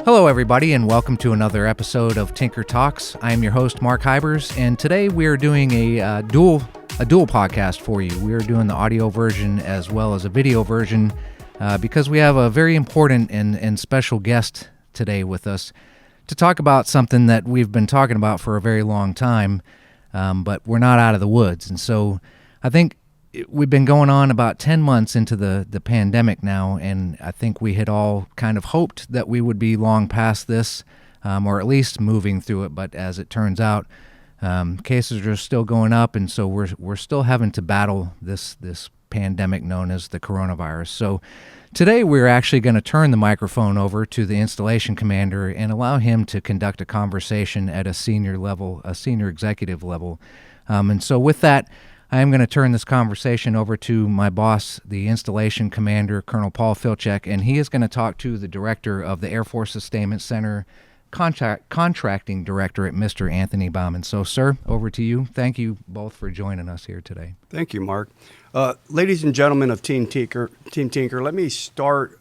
Hello, everybody, and welcome to another episode of Tinker Talks. I am your host, Mark Hybers, and today we are doing a dual podcast for you. We are doing the audio version as well as a video version because we have a very important and special guest today with us to talk about something that we've been talking about for a very long time, but we're not out of the woods. And so I think we've been going on about 10 months into the pandemic now, and I think we had all kind of hoped that we would be long past this, or at least moving through it. But as it turns out, cases are still going up, and so we're still having to battle this pandemic known as the coronavirus. So today we're actually going to turn the microphone over to the installation commander and allow him to conduct a conversation at a senior level, a senior executive level. And so with that, I'm going to turn this conversation over to my boss, the installation commander, Colonel Paul Filcek, and he is going to talk to the director of the Air Force Sustainment Center Contracting Directorate, Mr. Anthony Bauman. So, sir, over to you. Thank you both for joining us here today. Thank you, Mark. Ladies and gentlemen of Team Tinker, let me start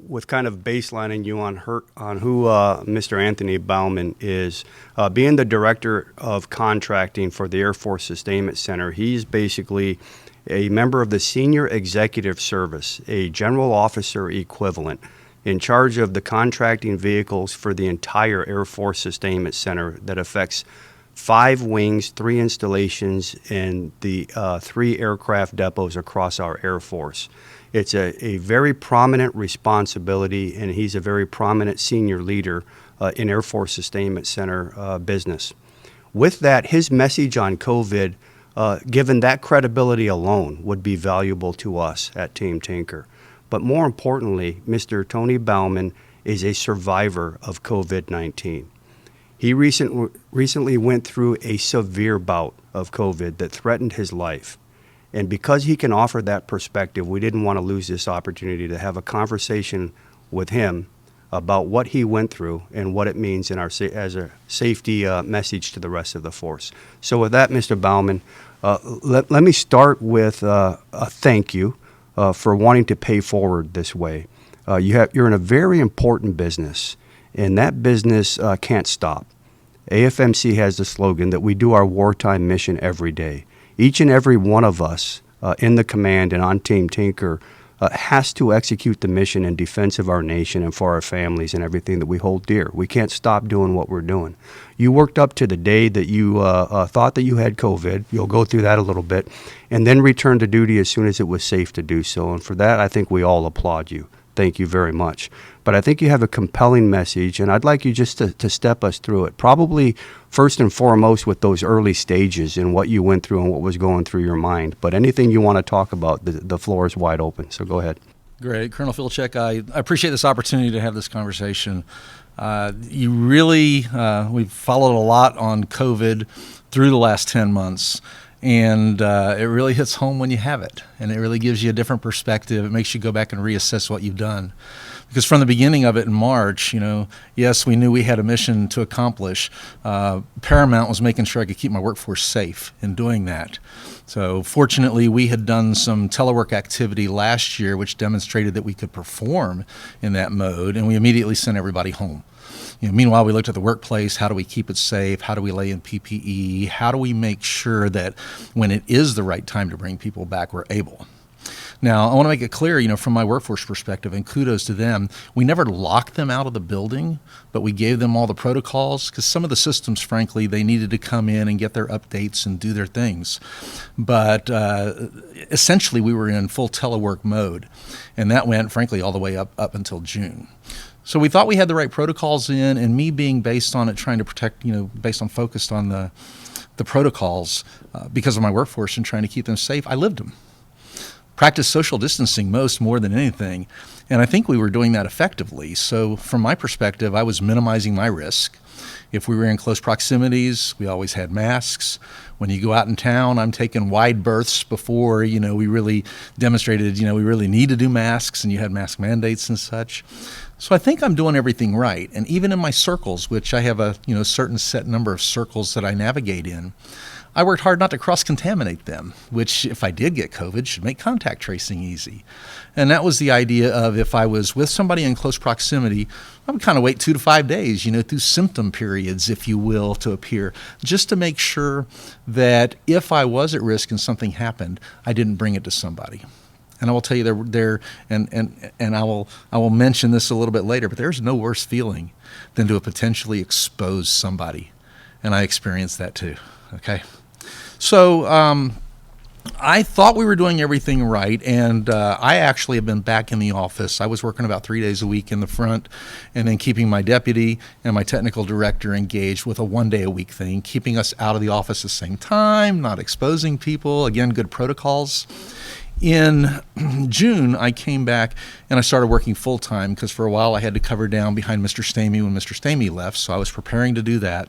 with kind of baselining you on who Mr. Anthony Bauman is. Being the Director of Contracting for the Air Force Sustainment Center, he's basically a member of the Senior Executive Service, a general officer equivalent, in charge of the contracting vehicles for the entire Air Force Sustainment Center that affects 5 wings, 3 installations, and the 3 aircraft depots across our Air Force. It's a very prominent responsibility, and he's a very prominent senior leader in Air Force Sustainment Center business. With that, his message on COVID, given that credibility alone, would be valuable to us at Team Tinker. But more importantly, Mr. Tony Bauman is a survivor of COVID-19. He recently went through a severe bout of COVID that threatened his life. And because he can offer that perspective, we didn't want to lose this opportunity to have a conversation with him about what he went through and what it means in as a safety message to the rest of the force. So with that, Mr. Bauman, let me start with a thank you for wanting to pay forward this way. You're in a very important business, and that business can't stop. AFMC has the slogan that we do our wartime mission every day. Each and every one of us in the command and on Team Tinker has to execute the mission in defense of our nation and for our families and everything that we hold dear. We can't stop doing what we're doing. You worked up to the day that you thought that you had COVID. You'll go through that a little bit, and then return to duty as soon as it was safe to do so. And for that, I think we all applaud you. Thank you very much. But I think you have a compelling message, and I'd like you just to step us through it. Probably first and foremost with those early stages and what you went through and what was going through your mind. But anything you want to talk about, the floor is wide open. So go ahead. Great. Colonel Filcek, I appreciate this opportunity to have this conversation. We've followed a lot on COVID through the last 10 months. And it really hits home when you have it, and it really gives you a different perspective. It makes you go back and reassess what you've done. Because from the beginning of it in March, yes, we knew we had a mission to accomplish. Paramount was making sure I could keep my workforce safe in doing that. So fortunately, we had done some telework activity last year, which demonstrated that we could perform in that mode, and we immediately sent everybody home. Meanwhile, we looked at the workplace. How do we keep it safe? How do we lay in PPE? How do we make sure that when it is the right time to bring people back, we're able? Now, I want to make it clear, from my workforce perspective, and kudos to them, we never locked them out of the building, but we gave them all the protocols because some of the systems, frankly, they needed to come in and get their updates and do their things. But essentially, we were in full telework mode, and that went, frankly, all the way up until June. So we thought we had the right protocols in, and me being based on it, trying to protect, focused on the protocols because of my workforce and trying to keep them safe, I lived them. Practiced social distancing more than anything, and I think we were doing that effectively. So from my perspective, I was minimizing my risk. If we were in close proximities, we always had masks. When you go out in town, I'm taking wide berths before, we really demonstrated, we really need to do masks, and you had mask mandates and such. So I think I'm doing everything right. And even in my circles, which I have a certain set number of circles that I navigate in, I worked hard not to cross-contaminate them, which, if I did get COVID, should make contact tracing easy. And that was the idea of, if I was with somebody in close proximity, I would kind of wait 2 to 5 days, through symptom periods, if you will, to appear, just to make sure that if I was at risk and something happened, I didn't bring it to somebody. And I will tell you, I will mention this a little bit later, but there's no worse feeling than to potentially expose somebody. And I experienced that too. Okay. So I thought we were doing everything right, and I actually have been back in the office. I was working about 3 days a week in the front, and then keeping my deputy and my technical director engaged with a 1-day-a-week thing, keeping us out of the office at the same time, not exposing people. Again, good protocols. In June, I came back and I started working full-time, because for a while I had to cover down behind Mr. Stamey when Mr. Stamey left, so I was preparing to do that.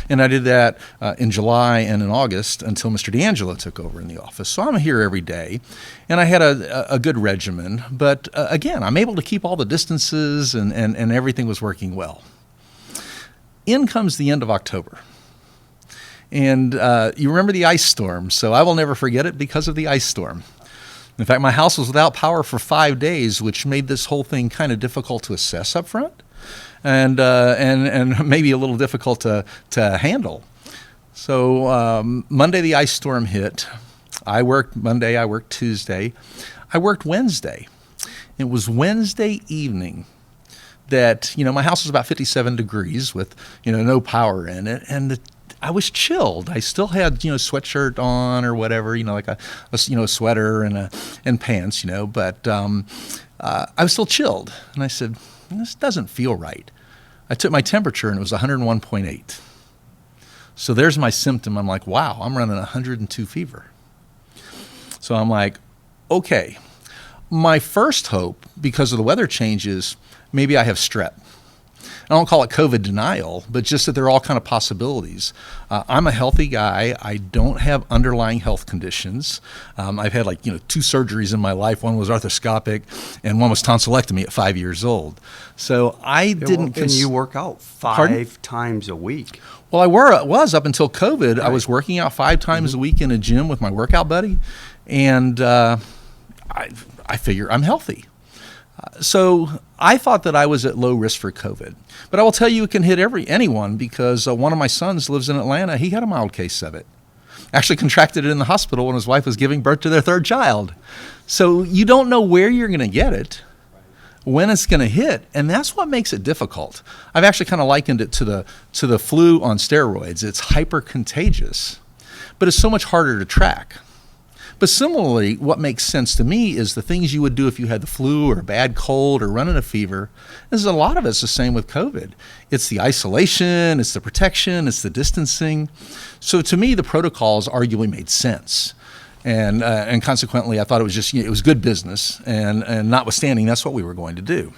And I did that in July and in August until Mr. D'Angelo took over in the office. So I'm here every day, and I had a good regimen. But again, I'm able to keep all the distances, and everything was working well. In comes the end of October. And you remember the ice storm, so I will never forget it because of the ice storm. In fact, my house was without power for 5 days, which made this whole thing kind of difficult to assess up front, and maybe a little difficult to handle. So Monday the ice storm hit. I worked Monday, I worked Tuesday, I worked Wednesday. It was Wednesday evening that, my house was about 57 degrees with, no power in it, and I was chilled. I still had, sweatshirt on or whatever, like a sweater and pants, but I was still chilled. And I said, this doesn't feel right. I took my temperature and it was 101.8. So there's my symptom. I'm like, wow, I'm running 102 fever. So I'm like, okay. My first hope, because of the weather changes, maybe I have strep. I don't call it COVID denial, but just that there are all kind of possibilities. I'm a healthy guy. I don't have underlying health conditions. I've had 2 surgeries in my life. One was arthroscopic, and one was tonsillectomy at 5 years old. So I didn't. And you work out five times a week. Well, I was up until COVID. Right. I was working out 5 times a week in a gym with my workout buddy, and I figure I'm healthy. So I thought that I was at low risk for COVID. But I will tell you, it can hit anyone, because one of my sons lives in Atlanta. He had a mild case of it. Actually contracted it in the hospital when his wife was giving birth to their 3rd child. So you don't know where you're going to get it, when it's going to hit, and that's what makes it difficult. I've actually kind of likened it to the flu on steroids. It's hyper contagious, but it's so much harder to track. But similarly, what makes sense to me is the things you would do if you had the flu or a bad cold or running a fever. A lot of it's the same with COVID. It's the isolation, it's the protection, it's the distancing. So to me, the protocols arguably made sense. And consequently, I thought it was just, it was good business. And notwithstanding, that's what we were going to do.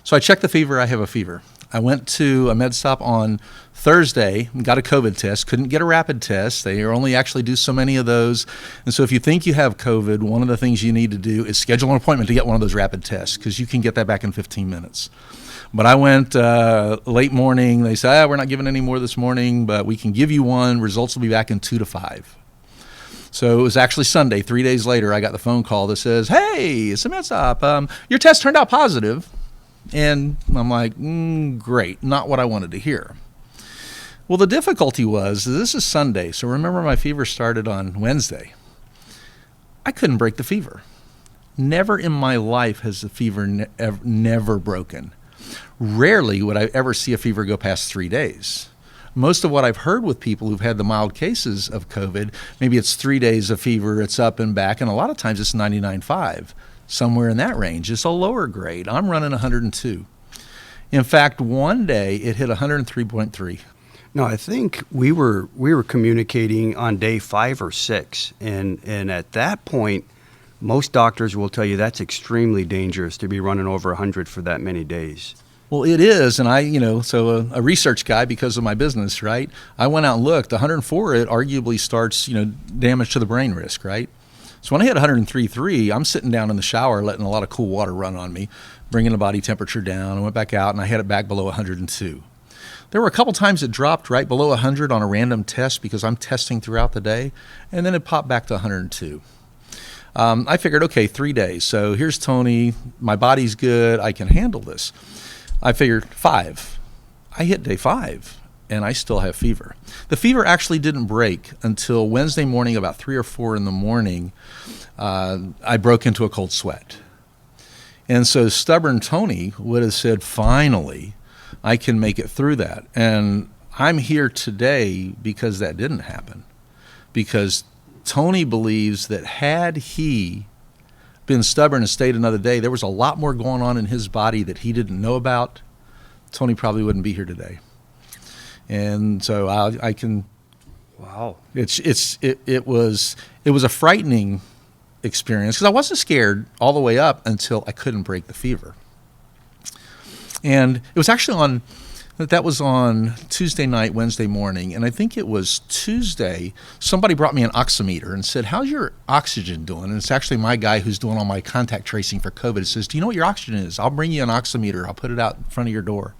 So I checked the fever. I have a fever. I went to a med stop on Thursday, got a COVID test, couldn't get a rapid test. They only actually do so many of those. And so if you think you have COVID, one of the things you need to do is schedule an appointment to get one of those rapid tests, because you can get that back in 15 minutes. But I went late morning. They said, we're not giving any more this morning, but we can give you one. Results will be back in 2 to 5. So it was actually Sunday, 3 days later, I got the phone call that says, hey, it's a med stop. Your test turned out positive. And I'm like, great, not what I wanted to hear. Well, the difficulty was, this is Sunday, so remember my fever started on Wednesday. I couldn't break the fever. Never in my life has the fever never broken. Rarely would I ever see a fever go past 3 days. Most of what I've heard with people who've had the mild cases of COVID, maybe it's 3 days of fever, it's up and back, and a lot of times it's 99.5. Somewhere in that range. It's a lower grade. I'm running 102. In fact, one day it hit 103.3. No, I think we were communicating on day 5 or 6, and at that point, most doctors will tell you that's extremely dangerous to be running over 100 for that many days. Well, it is, and a research guy because of my business, right? I went out and looked. 104, it arguably starts, damage to the brain risk, right? So when I hit 103.3, I'm sitting down in the shower, letting a lot of cool water run on me, bringing the body temperature down. I went back out, and I had it back below 102. There were a couple times it dropped right below 100 on a random test because I'm testing throughout the day, and then it popped back to 102. I figured, okay, 3 days. So here's Tony. My body's good. I can handle this. I figured 5. I hit day 5, and I still have fever. The fever actually didn't break until Wednesday morning, about 3 or 4 in the morning. I broke into a cold sweat. And so stubborn Tony would have said, finally, I can make it through that. And I'm here today because that didn't happen. Because Tony believes that had he been stubborn and stayed another day, there was a lot more going on in his body that he didn't know about. Tony probably wouldn't be here today. And so I can. Wow. It was a frightening experience because I wasn't scared all the way up until I couldn't break the fever. And it was actually that was on Tuesday night, Wednesday morning, and I think it was Tuesday, somebody brought me an oximeter and said, how's your oxygen doing? And it's actually my guy who's doing all my contact tracing for COVID. It says, do you know what your oxygen is? I'll bring you an oximeter. I'll put it out in front of your door.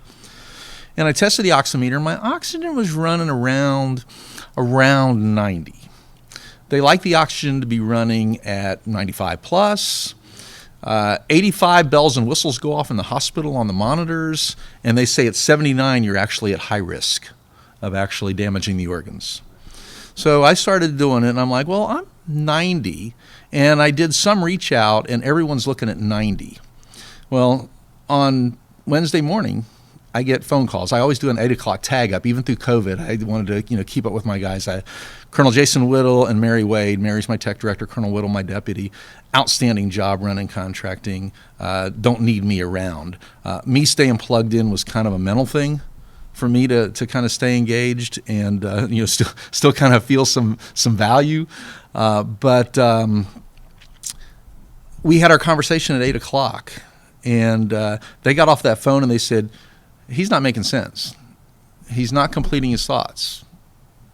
And I tested the oximeter, and my oxygen was running around 90. They like the oxygen to be running at 95 plus. 85 bells and whistles go off in the hospital on the monitors, and they say at 79 you're actually at high risk of actually damaging the organs. So I started doing it, and I'm like, well, I'm 90, and I did some reach out, and everyone's looking at 90. Well, on Wednesday morning, I get phone calls. I always do an 8 o'clock tag up, even through COVID. I wanted to, keep up with my guys. Colonel Jason Whittle and Mary Wade. Mary's my tech director, Colonel Whittle my deputy. Outstanding job running contracting. Don't need me around. Me staying plugged in was kind of a mental thing for me to kind of stay engaged and still kind of feel some value. But we had our conversation at 8 o'clock, and they got off that phone and they said, he's not making sense. He's not completing his thoughts.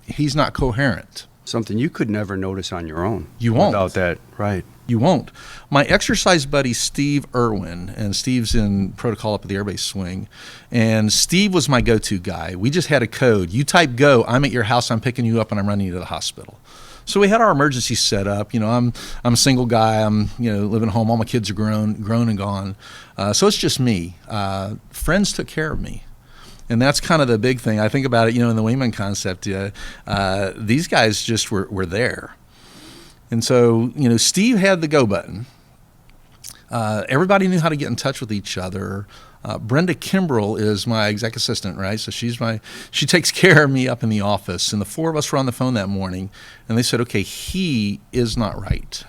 He's not coherent. Something you could never notice on your own. You won't. Without that, right. You won't. My exercise buddy, Steve Irwin, and Steve's in protocol up at the Airbase Swing, and Steve was my go-to guy. We just had a code. You type go, I'm at your house, I'm picking you up, and I'm running you to the hospital. So we had our emergency set up. I'm a single guy. I'm living at home. All my kids are grown and gone. So it's just me. Friends took care of me, and that's kind of the big thing. I think about it. In the wingman concept, these guys just were there, and so Steve had the go button. Everybody knew how to get in touch with each other. Brenda Kimbrell is my exec assistant, right? So she takes care of me up in the office. And the 4 of us were on the phone that morning, and they said, okay, he is not right.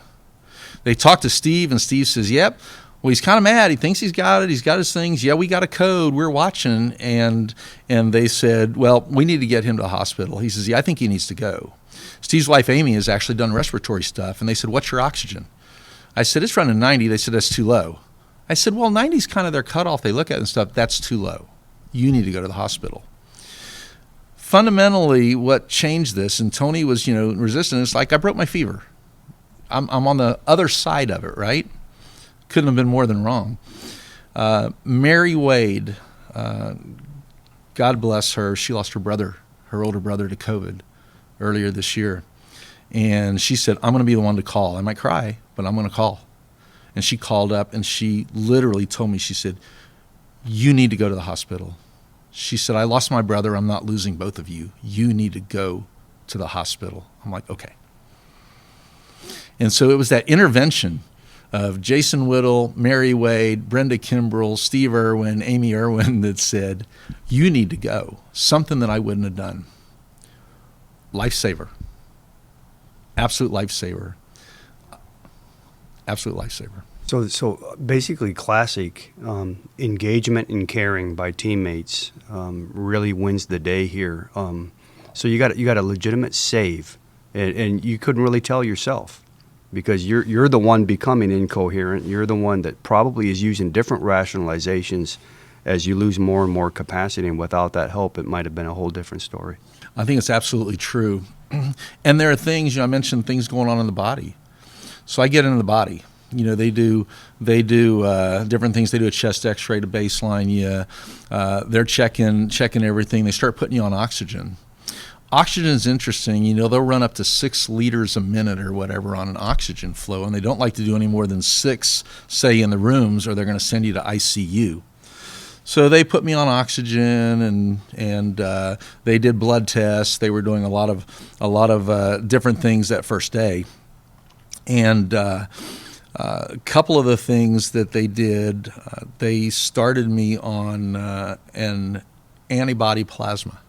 They talked to Steve, and Steve says, yep, well, he's kind of mad. He thinks he's got it. He's got his things. Yeah, we got a code. We're watching. And they said, well, we need to get him to the hospital. He says, yeah, I think he needs to go. Steve's wife, Amy, has actually done respiratory stuff. And they said, what's your oxygen? I said, it's running 90. They said, that's too low. I said, well, 90 is kind of their cutoff. They look at it and stuff. That's too low. You need to go to the hospital. Fundamentally, what changed this, and Tony was, resistant, it's like I broke my fever. I'm on the other side of it, right? Couldn't have been more than wrong. Mary Wade, God bless her, she lost her older brother to COVID earlier this year. And she said, I'm going to be the one to call. I might cry, but I'm going to call. And she called up and she literally told me, she said, you need to go to the hospital. She said, I lost my brother. I'm not losing both of you. You need to go to the hospital. I'm like, okay. And so it was that intervention of Jason Whittle, Mary Wade, Brenda Kimbrell, Steve Irwin, Amy Irwin that said, you need to go. Something that I wouldn't have done. Lifesaver. Absolute lifesaver. Absolute lifesaver. So basically, classic engagement and caring by teammates really wins the day here. So you got a legitimate save, and you couldn't really tell yourself because you're the one becoming incoherent. You're the one that probably is using different rationalizations as you lose more and more capacity. And without that help, it might have been a whole different story. I think it's absolutely true. And there are things, I mentioned things going on in the body. So I get into the body. They do different things. They do a chest X-ray to baseline you. They're checking everything. They start putting you on oxygen. Oxygen is interesting. They'll run up to 6 liters a minute or whatever on an oxygen flow, and they don't like to do any more than 6, say, in the rooms, or they're going to send you to ICU. So they put me on oxygen, and they did blood tests. They were doing a lot of different things that first day, and a couple of the things that they did, they started me on an antibody plasma.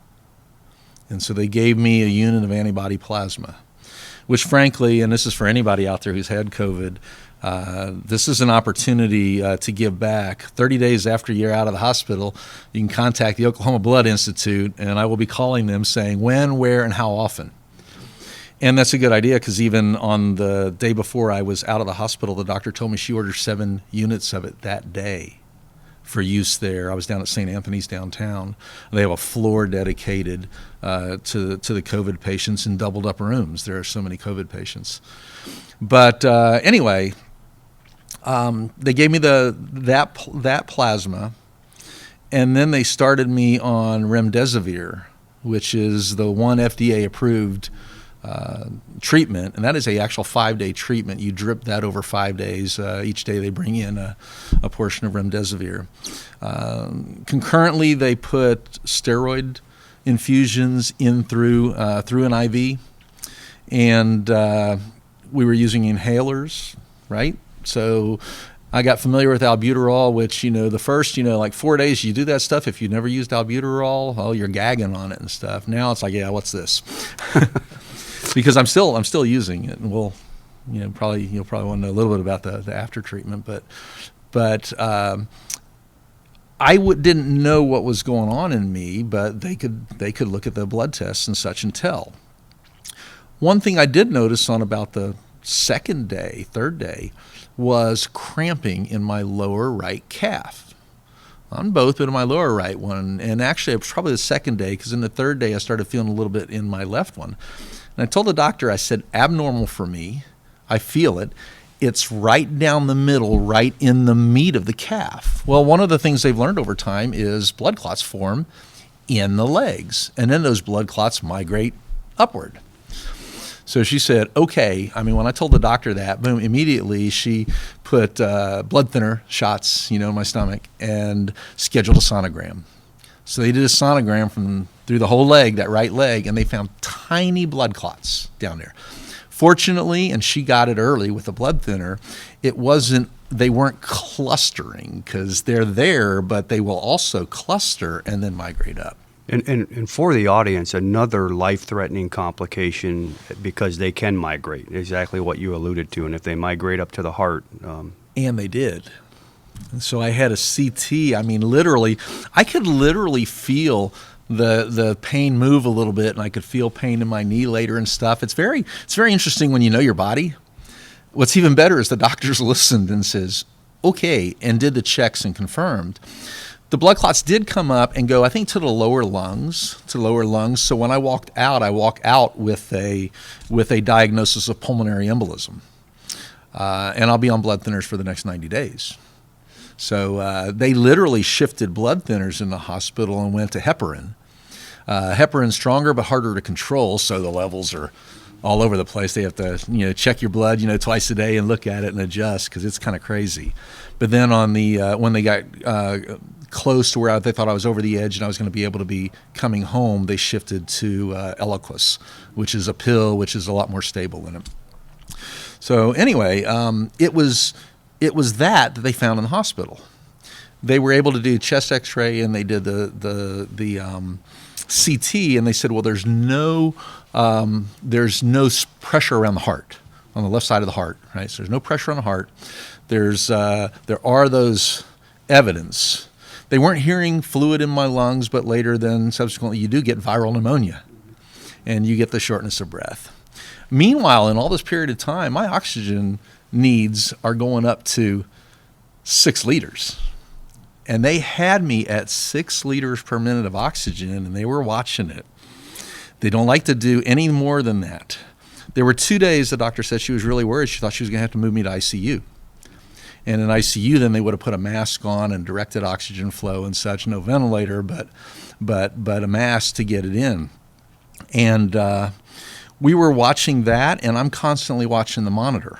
And so they gave me a unit of antibody plasma, which frankly, and this is for anybody out there who's had COVID, this is an opportunity to give back. 30 days after you're out of the hospital, you can contact the Oklahoma Blood Institute, and I will be calling them saying when, where, and how often. And that's a good idea, because even on the day before I was out of the hospital, the doctor told me she ordered 7 units of it that day for use there. I was down at St. Anthony's downtown. They have a floor dedicated to the COVID patients in doubled up rooms. There are so many COVID patients. But anyway, they gave me that plasma, and then they started me on remdesivir, which is the one FDA-approved treatment, and that is a actual 5-day treatment. You drip that over 5 days. Each day they bring in a portion of remdesivir. Concurrently, they put steroid infusions in through an IV, and we were using inhalers, right? So I got familiar with albuterol, which, the first, like 4 days you do that stuff. If you've never used albuterol, well, you're gagging on it and stuff. Now it's like, yeah, what's this? Because I'm still using it, and you'll probably want to know a little bit about the after treatment, but I didn't know what was going on in me, but they could look at the blood tests and such and tell. One thing I did notice on about the third day, was cramping in my lower right calf. On both, but in my lower right one, and actually it was probably the second day, because in the third day I started feeling a little bit in my left one. And I told the doctor, I said, abnormal for me. I feel it. It's right down the middle, right in the meat of the calf. Well, one of the things they've learned over time is blood clots form in the legs, and then those blood clots migrate upward. So she said, okay. When I told the doctor that, boom, immediately she put blood thinner shots, in my stomach, and scheduled a sonogram. So they did a sonogram through the whole leg, that right leg, and they found tiny blood clots down there. Fortunately, and she got it early with the blood thinner, they weren't clustering, because they're there, but they will also cluster and then migrate up. And for the audience, another life-threatening complication, because they can migrate, exactly what you alluded to, and if they migrate up to the heart. And they did. So I had a CT. Literally, I could literally feel the pain move a little bit, and I could feel pain in my knee later and stuff. It's very interesting when you know your body. What's even better is the doctors listened and says, okay, and did the checks and confirmed. The blood clots did come up and go, I think, to the lower lungs. So when I walk out with a diagnosis of pulmonary embolism, and I'll be on blood thinners for the next 90 days. So they literally shifted blood thinners in the hospital and went to heparin. Heparin's stronger but harder to control, so the levels are all over the place. They have to check your blood twice a day and look at it and adjust, because it's kind of crazy. But then on the when they got close to where they thought I was over the edge and I was going to be able to be coming home, they shifted to Eliquis, which is a pill which is a lot more stable in it. So anyway, it was that they found in the hospital. They were able to do chest X-ray, and they did the CT, and they said, well, there's no pressure around the heart, on the left side of the heart, right? So there's no pressure on the heart. There are those evidence. They weren't hearing fluid in my lungs, but later then subsequently you do get viral pneumonia, and you get the shortness of breath. Meanwhile, in all this period of time, my oxygen needs are going up to 6 liters. And they had me at 6 liters per minute of oxygen, and they were watching it. They don't like to do any more than that. There were 2 days the doctor said she was really worried. She thought she was going to have to move me to ICU. And in ICU, then they would have put a mask on and directed oxygen flow and such. No ventilator, but a mask to get it in. And we were watching that, and I'm constantly watching the monitor.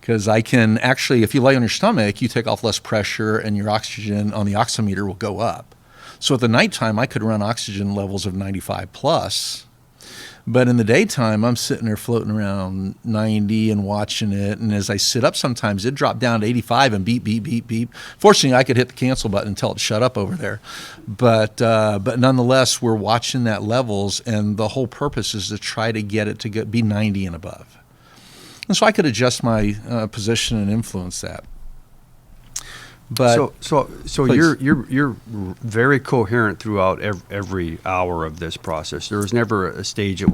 Because I can actually, if you lay on your stomach, you take off less pressure and your oxygen on the oximeter will go up. So at the nighttime, I could run oxygen levels of 95 plus. But in the daytime, I'm sitting there floating around 90 and watching it. And as I sit up sometimes, it dropped down to 85 and beep, beep, beep, beep. Fortunately, I could hit the cancel button and tell it to shut up over there. But nonetheless, we're watching that levels, and the whole purpose is to try to get it to be 90 and above. And so I could adjust my position and influence that. But so you're very coherent throughout every hour of this process. There was never a stage at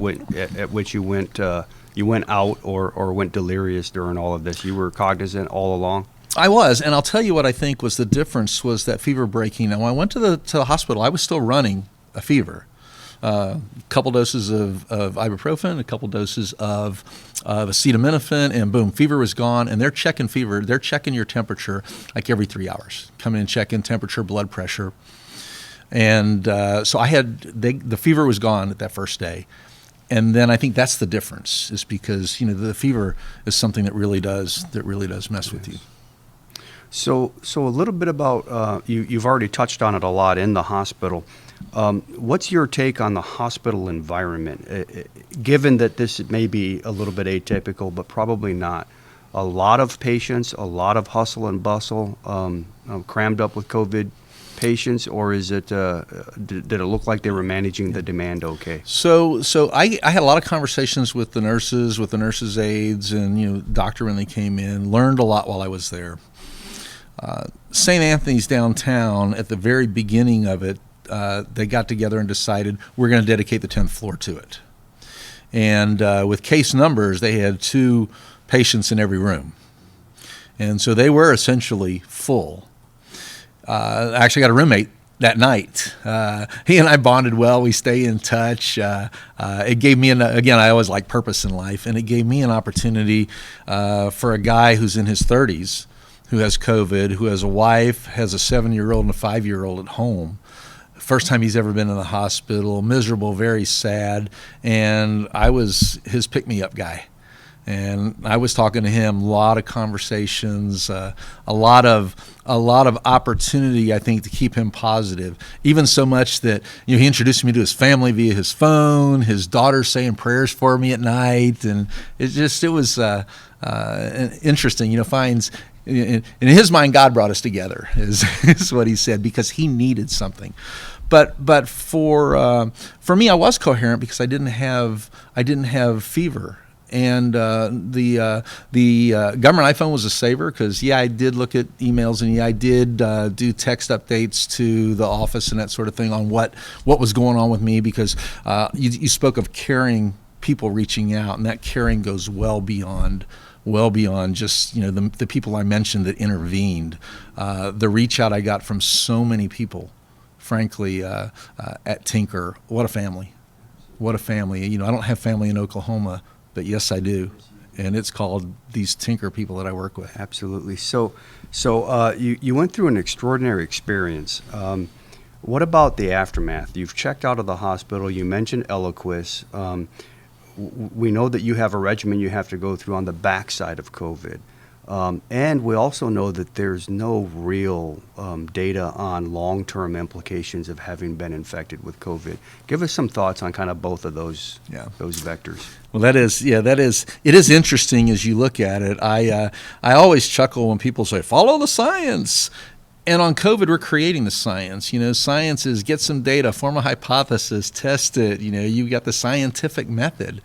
which you went out or went delirious during all of this. You were cognizant all along. I was, and I'll tell you what I think was the difference was that fever breaking. Now, when I went to the hospital, I was still running a fever. A couple doses of ibuprofen, a couple doses of acetaminophen, and boom, fever was gone. And they're checking fever. They're checking your temperature like every 3 hours, coming in, checking temperature, blood pressure. And so I had the fever was gone at that first day. And then I think that's the difference, is because the fever is something that really does mess with you. So a little bit about you've already touched on it a lot in the hospital. What's your take on the hospital environment, given that this may be a little bit atypical, but probably not? A lot of patients, a lot of hustle and bustle, crammed up with COVID patients, or is it? Did it look like they were managing the demand okay? So I had a lot of conversations with the nurses' aides, and doctor when they came in. Learned a lot while I was there. St. Anthony's downtown, at the very beginning of it, they got together and decided we're going to dedicate the 10th floor to it. And with case numbers, they had 2 patients in every room. And so they were essentially full. I actually got a roommate that night. He and I bonded well. We stay in touch. It gave me, again, I always like purpose in life, and it gave me an opportunity for a guy who's in his 30s, who has COVID, who has a wife, has a 7-year-old and a 5-year-old at home. First time he's ever been in the hospital, miserable, very sad, and I was his pick-me-up guy. And I was talking to him, a lot of conversations, a lot of opportunity, I think, to keep him positive. Even so much that he introduced me to his family via his phone, his daughter saying prayers for me at night, and it was interesting. Finds in his mind, God brought us together, is what he said, because he needed something. But for me, I was coherent because I didn't have fever. And the government iPhone was a saver because, I did look at emails, and I did do text updates to the office and that sort of thing on what was going on with me, because you spoke of caring people reaching out, and that caring goes well beyond just the people I mentioned that intervened. The reach out I got from so many people, frankly, at Tinker. What a family! What a family! I don't have family in Oklahoma, but yes, I do, and it's called these Tinker people that I work with. Absolutely. So you went through an extraordinary experience. What about the aftermath? You've checked out of the hospital. You mentioned Eliquis. We know that you have a regimen you have to go through on the backside of COVID. And we also know that there's no real data on long-term implications of having been infected with COVID. Give us some thoughts on kind of both of those vectors. Well, it is interesting as you look at it. I always chuckle when people say, follow the science. And on COVID, we're creating the science. Science is get some data, form a hypothesis, test it. You got the scientific method.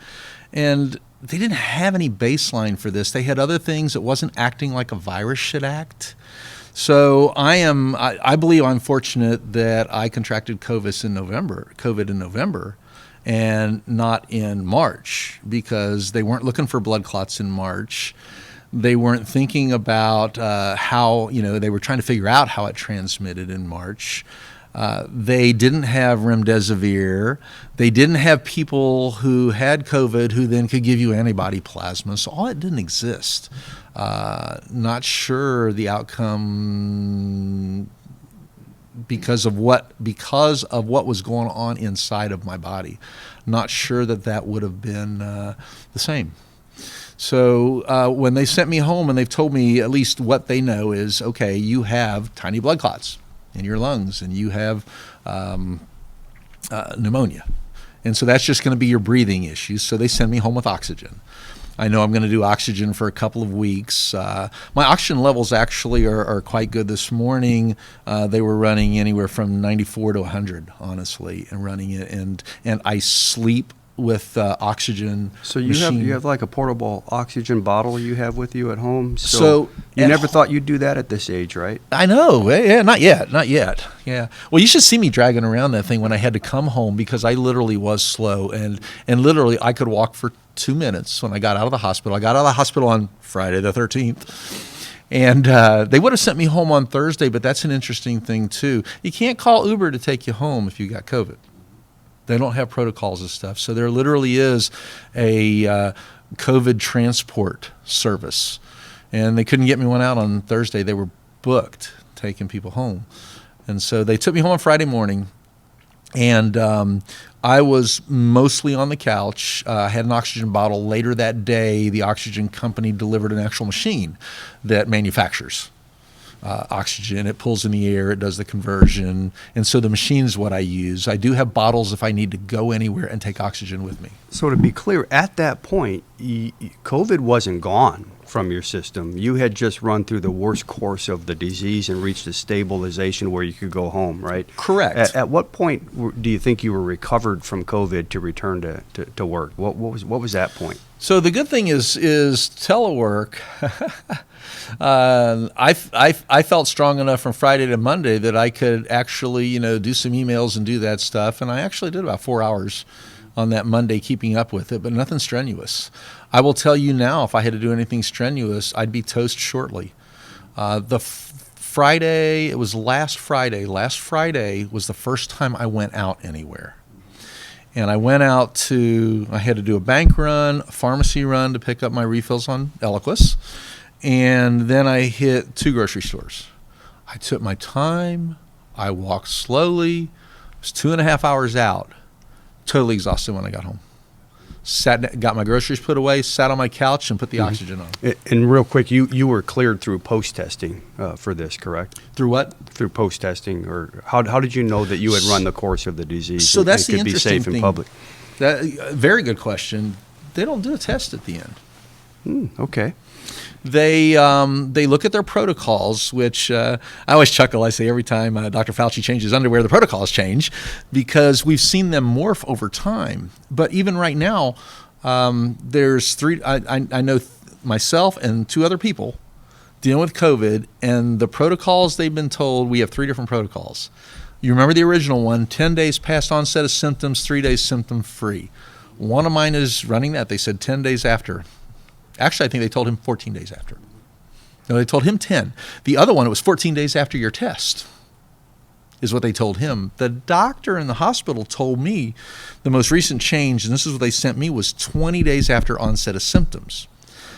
And they didn't have any baseline for this. They had other things that wasn't acting like a virus should act. So I believe I'm fortunate that I contracted COVID in November, and not in March, because they weren't looking for blood clots in March. They weren't thinking about how, they were trying to figure out how it transmitted in March. They didn't have remdesivir. They didn't have people who had COVID who then could give you antibody plasma. So all it didn't exist. Not sure the outcome because of what was going on inside of my body. Not sure that would have been the same. So when they sent me home and they've told me at least what they know is, okay, you have tiny blood clots in your lungs and you have pneumonia. And so that's just going to be your breathing issues. So they send me home with oxygen. I know I'm going to do oxygen for a couple of weeks. My oxygen levels actually are quite good. This morning they were running anywhere from 94 to 100, honestly, and running it. And I sleep with oxygen. So you machine. have like a portable oxygen bottle you have with you at home. So you never thought you'd do that at this age, right? I know. Yeah, not yet. Yeah. Well, you should see me dragging around that thing when I had to come home because I literally was slow and literally I could walk for 2 minutes when I got out of the hospital. I got out of the hospital on Friday the 13th. And they would have sent me home on Thursday, but that's an interesting thing too. You can't call Uber to take you home if you got COVID. They don't have protocols and stuff. So there literally is a COVID transport service. And they couldn't get me one out on Thursday. They were booked taking people home. And so they took me home on Friday morning. And I was mostly on the couch. I had an oxygen bottle. Later that day, the oxygen company delivered an actual machine that manufactures oxygen. It pulls in the air, it does the conversion, and so the machine's what I use. I do have bottles if I need to go anywhere and take oxygen with me. So to be clear, at that point, COVID wasn't gone from your system. You had just run through the worst course of the disease and reached a stabilization where you could go home, right? Correct. At what point do you think you were recovered from COVID to return to work? What was that point? So the good thing is telework. I felt strong enough from Friday to Monday that I could actually, do some emails and do that stuff. And I actually did about 4 hours on that Monday keeping up with it, but nothing strenuous. I will tell you now, if I had to do anything strenuous, I'd be toast shortly. Friday, it was last Friday. Last Friday was the first time I went out anywhere. And I went out I had to do a bank run, a pharmacy run to pick up my refills on Eliquis. And then I hit 2 grocery stores. I took my time. I walked slowly. I was 2.5 hours out. Totally exhausted when I got home. Got my groceries put away, sat on my couch, and put the oxygen on. And real quick, you were cleared through post-testing for this, correct? Through what? Through post-testing, or how did you know that you had run the course of the disease? So that's the could interesting be safe thing. in public? Very good question. They don't do a test at the end. Okay. They look at their protocols, which I always chuckle. I say every time Dr. Fauci changes underwear, the protocols change because we've seen them morph over time. But even right now, there's 3. I know myself and 2 other people dealing with COVID, and the protocols they've been told, we have 3 different protocols. You remember the original one, 10 days past onset of symptoms, 3 days symptom free. One of mine is running that. They said 10 days after. Actually, I think they told him 14 days after. No, they told him 10. The other one, it was 14 days after your test, is what they told him. The doctor in the hospital told me the most recent change, and this is what they sent me, was 20 days after onset of symptoms,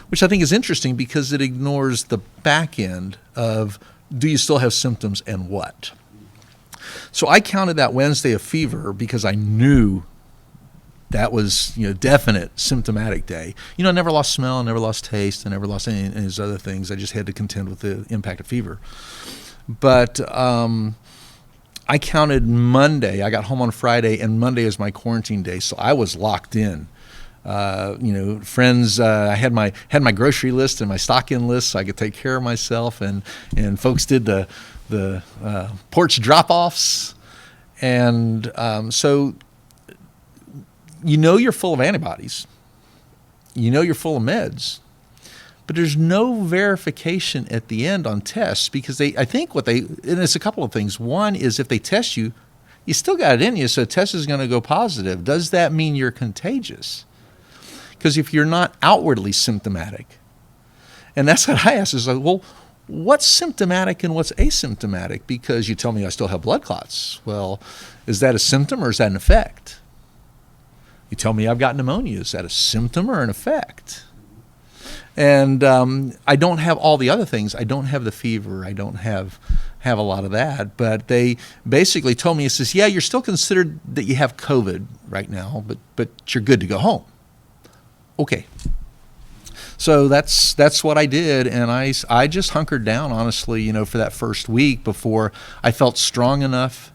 which I think is interesting because it ignores the back end of do you still have symptoms and what. So I counted that Wednesday of fever because I knew that was, definite symptomatic day. I never lost smell, I never lost taste, I never lost any of those other things. I just had to contend with the impact of fever. But I counted Monday. I got home on Friday, and Monday is my quarantine day, so I was locked in. Friends, I had my grocery list and my stock-in list so I could take care of myself, and folks did the porch drop-offs. And so you're full of antibodies. You're full of meds. But there's no verification at the end on tests because and it's a couple of things. One is if they test you, you still got it in you, so the test is going to go positive. Does that mean you're contagious? Because if you're not outwardly symptomatic, and that's what I asked, is like, well, what's symptomatic and what's asymptomatic? Because you tell me I still have blood clots. Well, is that a symptom or is that an effect? You tell me I've got pneumonia. Is that a symptom or an effect? And I don't have all the other things. I don't have the fever. I don't have a lot of that. But they basically told me, it says, yeah, you're still considered that you have COVID right now, but you're good to go home. Okay. So that's what I did, and I just hunkered down, honestly, for that first week before I felt strong enough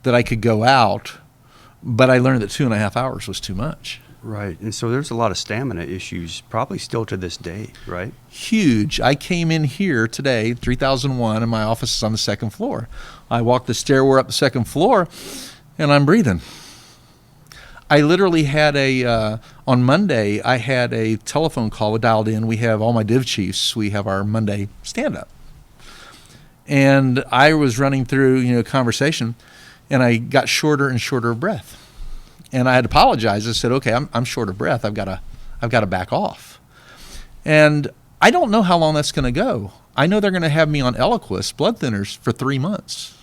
that I could go out. But I learned that 2.5 hours was too much. Right. And so there's a lot of stamina issues, probably still to this day, right? Huge. I came in here today, 3001, and my office is on the second floor. I walked the stairway up the second floor, and I'm breathing. I literally had on Monday, I had a telephone call dialed in. We have all my div chiefs. We have our Monday stand-up. And I was running through, conversation, and I got shorter and shorter of breath. And I had to apologize. I said, okay, I'm short of breath. I've got to back off. And I don't know how long that's going to go. I know they're going to have me on Eliquis, blood thinners, for 3 months.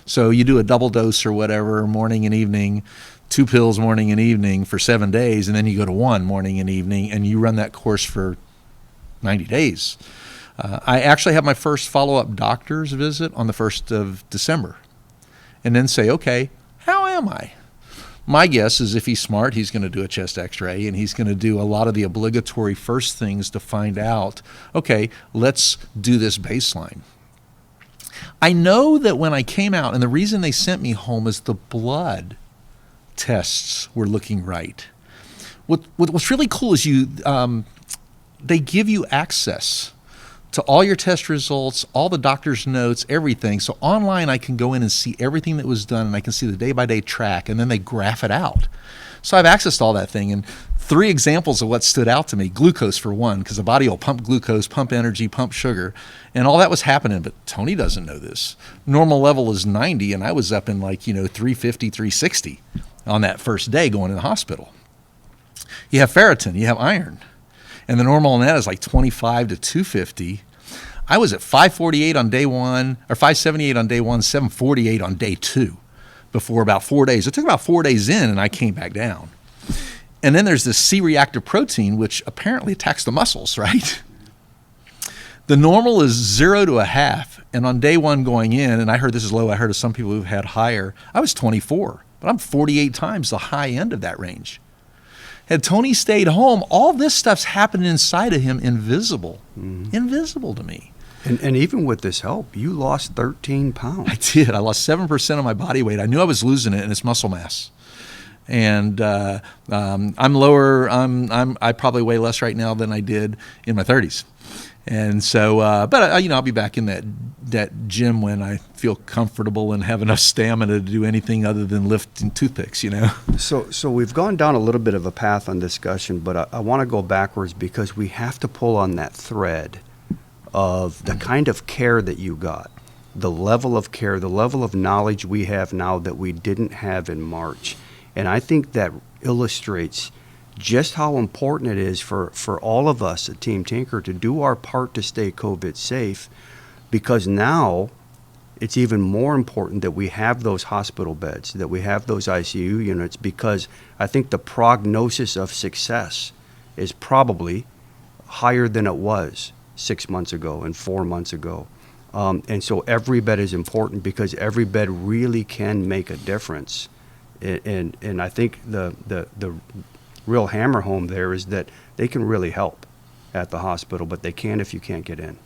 So you do a double dose or whatever, morning and evening, 2 pills morning and evening for 7 days, and then you go to 1 morning and evening, and you run that course for 90 days. I actually have my first follow-up doctor's visit on the 1st of December, and then say, okay, how am I? My guess is if he's smart, he's going to do a chest x-ray, and he's going to do a lot of the obligatory first things to find out, okay, let's do this baseline. I know that when I came out, and the reason they sent me home is the blood tests were looking right. What's really cool is they give you access to all your test results, all the doctor's notes, everything. So online I can go in and see everything that was done, and I can see the day-by-day track, and then they graph it out. So I've access to all that thing. And 3 examples of what stood out to me: glucose for one, because the body will pump glucose, pump energy, pump sugar, and all that was happening. But Tony doesn't know this. Normal level is 90, and I was up in 350, 360 on that first day going to the hospital. You have ferritin, you have iron. And the normal on that is 25 to 250. I was at 548 on day 1, or 578 on day 1, 748 on day 2 before about 4 days. It took about 4 days in, and I came back down. And then there's this C-reactive protein, which apparently attacks the muscles, right? The normal is 0 to 0.5. And on day 1 going in, and I heard this is low, I heard of some people who've had higher, I was 24, but I'm 48 times the high end of that range. Had Tony stayed home, all this stuff's happening inside of him, invisible to me. And even with this help, you lost 13 pounds. I did. I lost 7% of my body weight. I knew I was losing it, and it's muscle mass. And I'm lower. I probably weigh less right now than I did in my 30s. And so, but I'll be back in that gym when I feel comfortable and have enough stamina to do anything other than lifting toothpicks, So we've gone down a little bit of a path on discussion, but I want to go backwards because we have to pull on that thread of the kind of care that you got, the level of care, the level of knowledge we have now that we didn't have in March. And I think that illustrates just how important it is for all of us at Team Tinker to do our part to stay COVID safe, because now it's even more important that we have those hospital beds, that we have those ICU units, because I think the prognosis of success is probably higher than it was 6 months ago and 4 months ago. And so every bed is important because every bed really can make a difference. And I think the real hammer home there is that they can really help at the hospital, but they can't if you can't get in.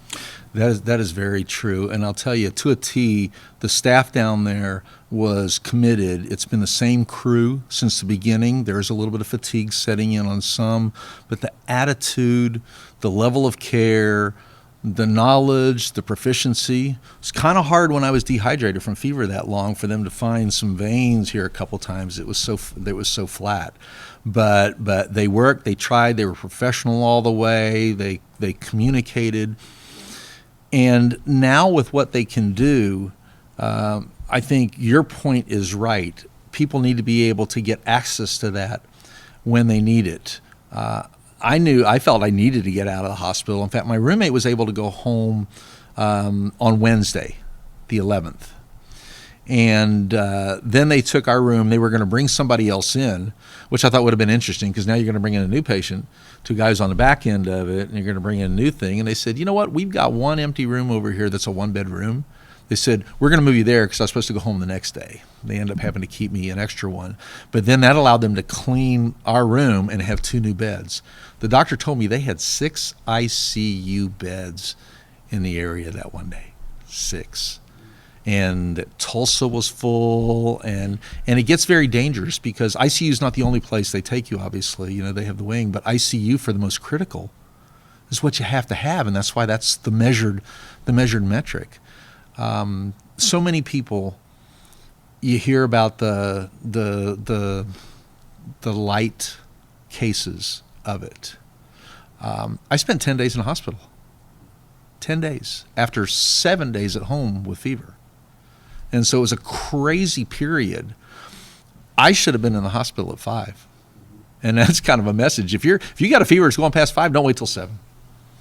That is very true. And I'll tell you, to a T, the staff down there was committed. It's been the same crew since the beginning. There's a little bit of fatigue setting in on some, but the attitude, the level of care, the knowledge, the proficiency. It's kind of hard when I was dehydrated from fever that long for them to find some veins here a couple times. It was so flat. But they worked, they tried, they were professional all the way, they communicated. And now with what they can do, I think your point is right. People need to be able to get access to that when they need it. I felt I needed to get out of the hospital. In fact, my roommate was able to go home on Wednesday, the 11th. And then they took our room. They were going to bring somebody else in, which I thought would have been interesting, because now you're going to bring in a new patient, 2 guys on the back end of it, and you're going to bring in a new thing. And they said, you know what, we've got one empty room over here that's a 1-bed room. They said, we're going to move you there because I was supposed to go home the next day. They ended up having to keep me an extra one. But then that allowed them to clean our room and have 2 new beds. The doctor told me they had 6 ICU beds in the area that one day. 6. And Tulsa was full, and it gets very dangerous, because ICU is not the only place they take you, obviously. They have the wing, but ICU for the most critical is what you have to have, and that's why that's the measured metric. So many people, you hear about the light cases of it. I spent 10 days in a hospital. 10 days after 7 days at home with fever. And so it was a crazy period. I should have been in the hospital at 5. And that's kind of a message. If you got a fever, it's going past 5, don't wait till 7.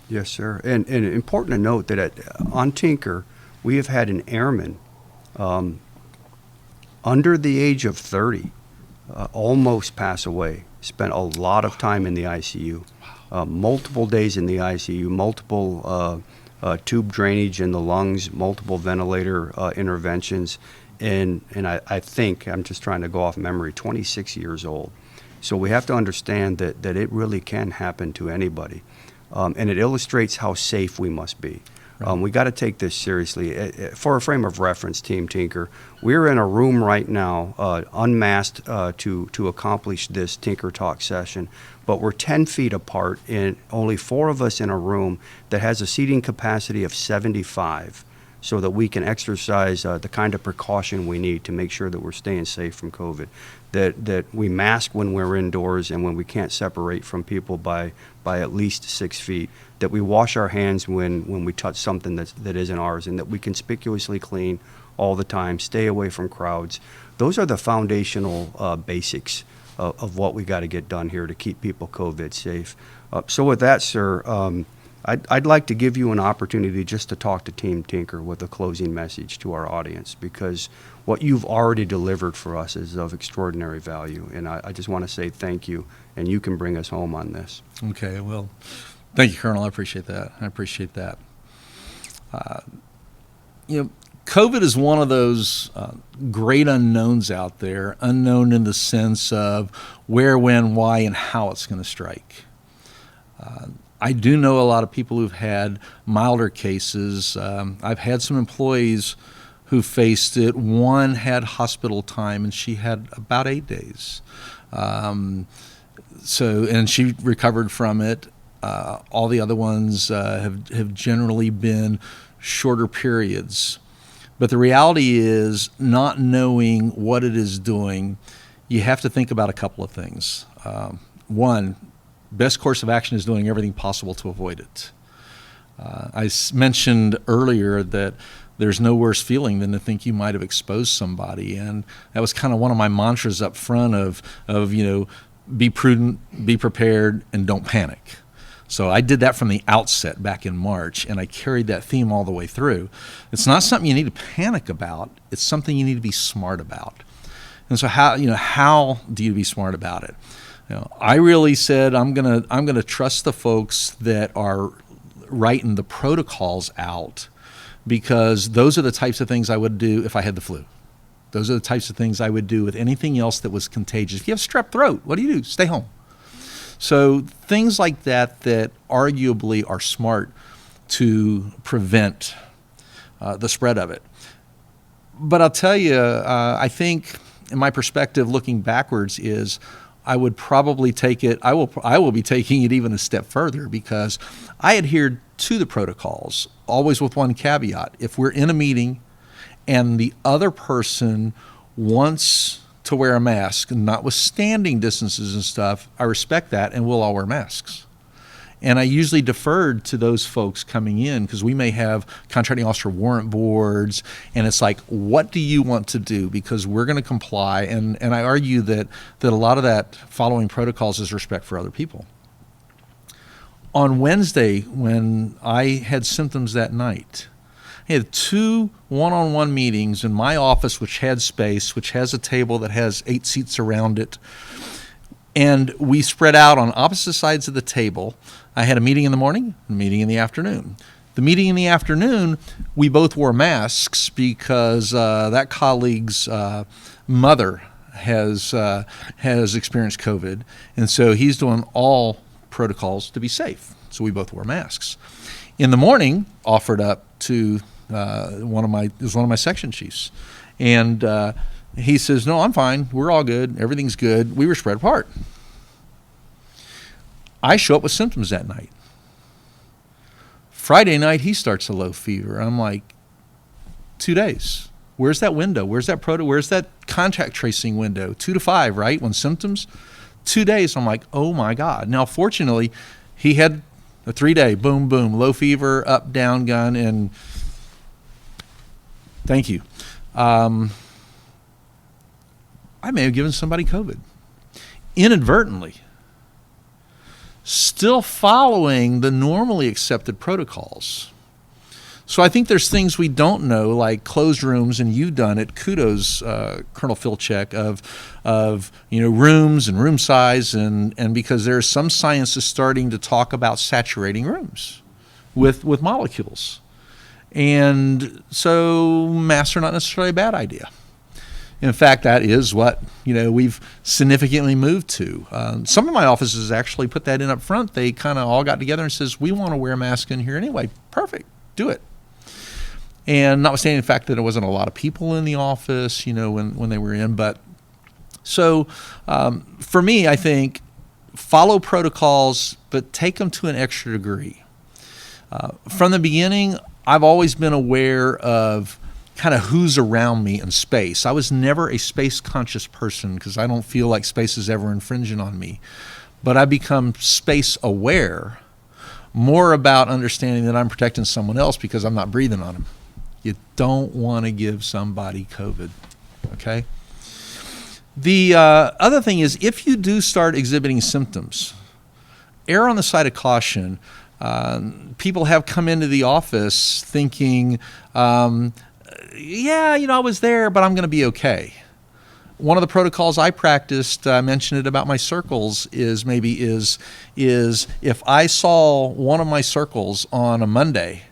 Yes, sir. And important to note that on Tinker, we have had an airman under the age of 30 almost pass away. Spent a lot of time in the ICU, multiple days in the ICU, multiple tube drainage in the lungs, multiple ventilator interventions, and I think, I'm just trying to go off memory, 26 years old. So we have to understand that it really can happen to anybody, and it illustrates how safe we must be. We got to take this seriously. For a frame of reference, Team Tinker, we're in a room right now, unmasked to accomplish this Tinker Talk session, but we're 10 feet apart, and only 4 of us in a room that has a seating capacity of 75, so that we can exercise the kind of precaution we need to make sure that we're staying safe from COVID. That we mask when we're indoors and when we can't separate from people by at least 6 feet. That we wash our hands when we touch something that isn't ours, and that we conspicuously clean all the time, stay away from crowds. Those are the foundational basics of what we got to get done here to keep people COVID safe. So with that, sir, I'd like to give you an opportunity just to talk to Team Tinker with a closing message to our audience, because what you've already delivered for us is of extraordinary value. And I just want to say thank you, and you can bring us home on this. Okay, well, thank you, Colonel. I appreciate that. COVID is one of those great unknowns out there, unknown in the sense of where, when, why, and how it's going to strike. I do know a lot of people who've had milder cases. I've had some employees who faced it. One had hospital time, and she had about 8 days. And she recovered from it. All the other ones have generally been shorter periods. But the reality is, not knowing what it is doing, you have to think about a couple of things. One, best course of action is doing everything possible to avoid it. I mentioned earlier that there's no worse feeling than to think you might have exposed somebody, and that was kind of one of my mantras up front of be prudent, be prepared, and don't panic. So I did that from the outset back in March, and I carried that theme all the way through. It's not something you need to panic about. It's something you need to be smart about. And so how do you be smart about it? I really said I'm gonna trust the folks that are writing the protocols out, because those are the types of things I would do if I had the flu. Those are the types of things I would do with anything else that was contagious. If you have strep throat, what do? Stay home. So things like that arguably are smart to prevent the spread of it. But I'll tell you, I think in my perspective, looking backwards, is I would probably take it, I will be taking it even a step further, because I adhered to the protocols, always with one caveat. If we're in a meeting and the other person wants to wear a mask, notwithstanding distances and stuff, I respect that, and we'll all wear masks. And I usually deferred to those folks coming in, because we may have contracting officer warrant boards, and it's like, what do you want to do? Because we're going to comply. And I argue that a lot of that following protocols is respect for other people. On Wednesday, when I had symptoms that night, I had 2 one-on-one meetings in my office, which had space, which has a table that has 8 seats around it. And we spread out on opposite sides of the table. I had a meeting in the morning, a meeting in the afternoon. The meeting in the afternoon, we both wore masks because that colleague's mother has experienced COVID, and so he's doing all protocols to be safe. So we both wore masks. In the morning, offered up to one of my section chiefs, and he says, "No, I'm fine. We're all good. Everything's good." We were spread apart. I show up with symptoms that night. Friday night, he starts a low fever. I'm like, 2 days. Where's that window? Where's that contact tracing window? 2 to 5, right? When symptoms? 2 days. I'm like, oh my God. Now, fortunately, he had a 3-day boom, boom, low fever, up, down, gun, and thank you. I may have given somebody COVID inadvertently, still following the normally accepted protocols. So I think there's things we don't know, like closed rooms, and you've done it. Kudos, Colonel Filcek, of rooms and room size, and because there's some science is starting to talk about saturating rooms with molecules, and so masks are not necessarily a bad idea. In fact, that is what we've significantly moved to. Some of my offices actually put that in up front. They kind of all got together and says, "We want to wear masks in here anyway." Perfect, do it. And notwithstanding the fact that there wasn't a lot of people in the office, when they were in, but so for me, I think follow protocols, but take them to an extra degree. From the beginning, I've always been aware of kind of who's around me in space. I was never a space conscious person because I don't feel like space is ever infringing on me. But I become space aware, more about understanding that I'm protecting someone else because I'm not breathing on them. You don't want to give somebody COVID, okay? The other thing is, if you do start exhibiting symptoms, err on the side of caution. People have come into the office thinking, I was there, but I'm going to be okay. One of the protocols I practiced, I mentioned it about my circles, is if I saw one of my circles on a Monday,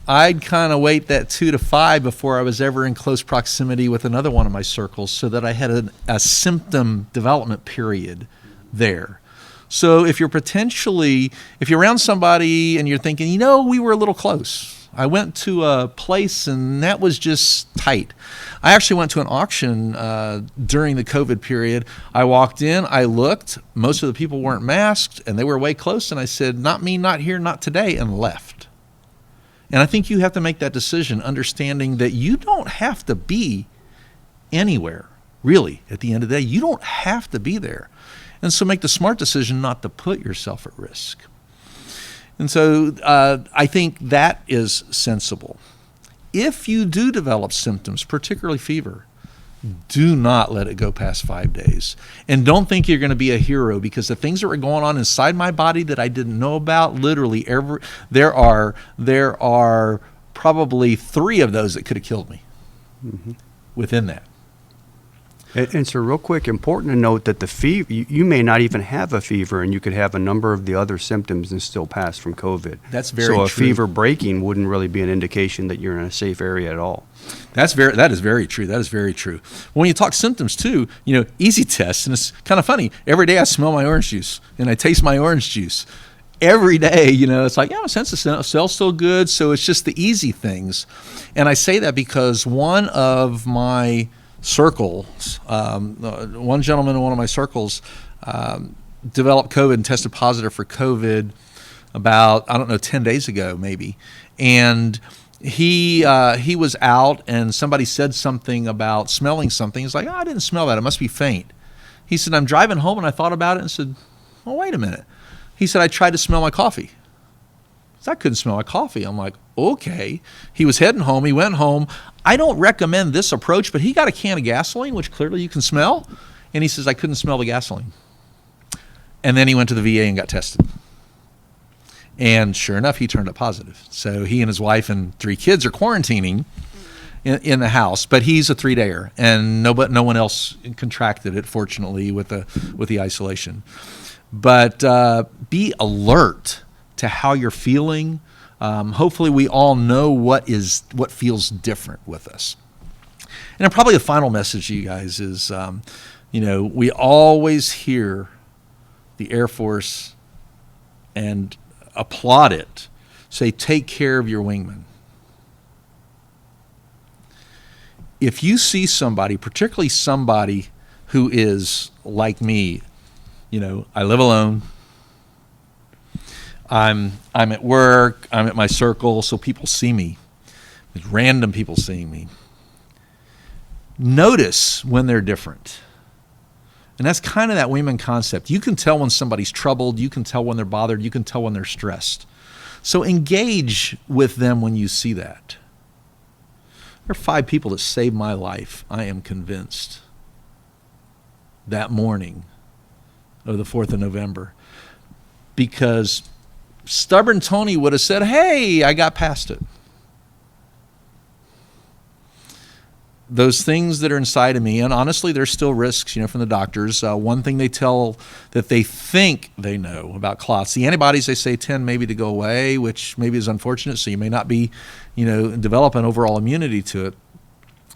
I'd kind of wait that 2 to 5 before I was ever in close proximity with another one of my circles, so that I had a symptom development period there. So if you're around somebody and you're thinking, we were a little close. I went to a place and that was just tight. I actually went to an auction during the COVID period. I walked in, I looked, most of the people weren't masked and they were way close, and I said, "Not me, not here, not today," and left. And I think you have to make that decision, understanding that you don't have to be anywhere, really, at the end of the day. You don't have to be there. And so make the smart decision not to put yourself at risk. And so I think that is sensible. If you do develop symptoms, particularly fever, do not let it go past 5 days. And don't think you're going to be a hero, because the things that were going on inside my body that I didn't know about, literally there are probably 3 of those that could have killed me within that. And so real quick, important to note that the fever, you may not even have a fever, and you could have a number of the other symptoms and still pass from COVID. That's very true. So a fever breaking wouldn't really be an indication that you're in a safe area at all. That is very true. That is very true. When you talk symptoms too, easy tests, and it's kind of funny. Every day I smell my orange juice and I taste my orange juice. Every day, it's like, my sense of smell's still good. So it's just the easy things. And I say that because one of my circles, one gentleman in one of my circles developed COVID and tested positive for COVID about, 10 days ago maybe. And he was out and somebody said something about smelling something. He's like, I didn't smell that. It must be faint. He said, I'm driving home and I thought about it and said, well, wait a minute. He said, I tried to smell my coffee. I couldn't smell my coffee. I'm like, okay. He was heading home. He went home. I don't recommend this approach, but he got a can of gasoline, which clearly you can smell. And he says, I couldn't smell the gasoline. And then he went to the VA and got tested. And sure enough, he turned up positive. So he and his wife and 3 kids are quarantining in the house, but he's a 3-dayer, and no one else contracted it, fortunately, with the isolation. But be alert to how you're feeling. Hopefully, we all know what feels different with us. And probably the final message to you guys is, we always hear the Air Force and applaud it, say, take care of your wingman. If you see somebody, particularly somebody who is like me, I live alone, I'm at work, I'm at my circle, so people see me. There's random people seeing me. Notice when they're different. And that's kind of that wingman concept. You can tell when somebody's troubled. You can tell when they're bothered. You can tell when they're stressed. So engage with them when you see that. There are 5 people that saved my life, I am convinced, that morning of the 4th of November. Because stubborn Tony would have said, hey, I got past it. Those things that are inside of me, and honestly, there's still risks, from the doctors. One thing they tell that they think they know about clots, the antibodies they say tend maybe to go away, which maybe is unfortunate. So you may not be, develop an overall immunity to it.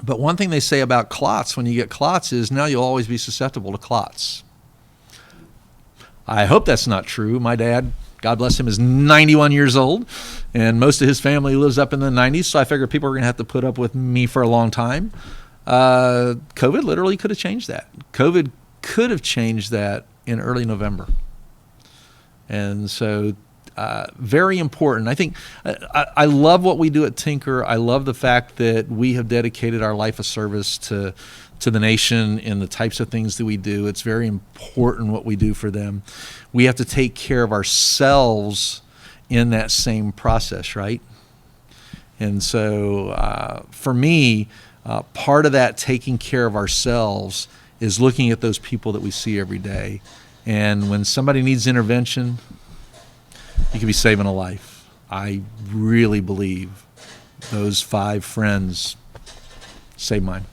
But one thing they say about clots, when you get clots, is now you'll always be susceptible to clots. I hope that's not true. My dad, God bless him, is 91 years old, and most of his family lives up in the 90s, so I figured people are going to have to put up with me for a long time. COVID literally could have changed that. COVID could have changed that in early November. And so very important. I think I love what we do at Tinker. I love the fact that we have dedicated our life of service to the nation and the types of things that we do. It's very important what we do for them. We have to take care of ourselves in that same process, right? And so for me, part of that taking care of ourselves is looking at those people that we see every day. And when somebody needs intervention, you could be saving a life. I really believe those 5 friends saved mine.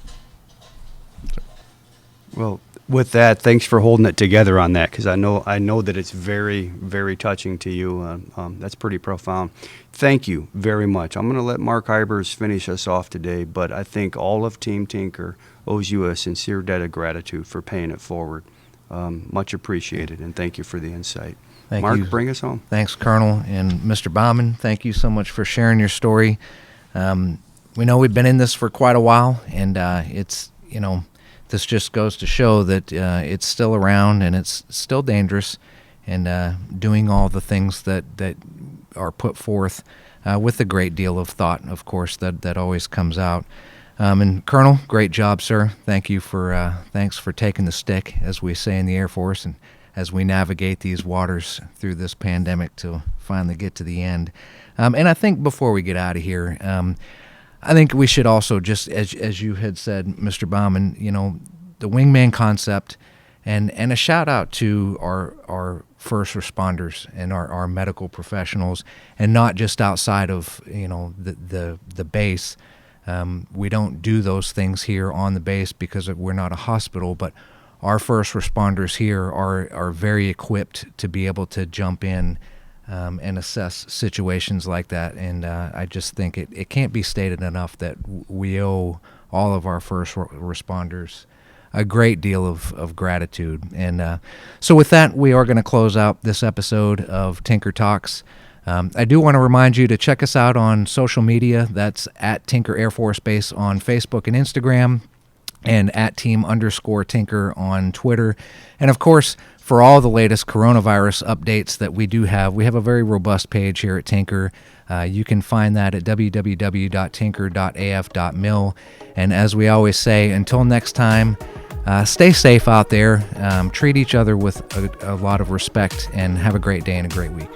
Well, with that, thanks for holding it together on that, because I know that it's very, very touching to you. That's pretty profound. Thank you very much. I'm going to let Mark Hybers finish us off today, but I think all of Team Tinker owes you a sincere debt of gratitude for paying it forward. Much appreciated, and thank you for the insight. Thank Mark, you. bring us home. Thanks, Colonel. And Mr. Bauman, thank you so much for sharing your story. We know we've been in this for quite a while, and it's, this just goes to show that it's still around and it's still dangerous, and doing all the things that are put forth with a great deal of thought, of course, that always comes out. And Colonel, great job, sir. Thanks for taking the stick, as we say in the Air Force, and as we navigate these waters through this pandemic to finally get to the end. And I think before we get out of here, I think we should also, just as you had said, Mr. Bauman, the wingman concept, and a shout out to our first responders and our medical professionals, and not just outside of the base. We don't do those things here on the base because we're not a hospital, but our first responders here are very equipped to be able to jump in and assess situations like that. And I just think it can't be stated enough that we owe all of our first responders a great deal of gratitude. And so with that, we are going to close out this episode of Tinker Talks. I do want to remind you to check us out on social media. That's at Tinker Air Force Base on Facebook and Instagram, and at @team_Tinker on Twitter. And of course, for all the latest coronavirus updates that we have a very robust page here at Tinker. You can find that at www.tinker.af.mil. And as we always say, until next time, stay safe out there, treat each other with a lot of respect, and have a great day and a great week.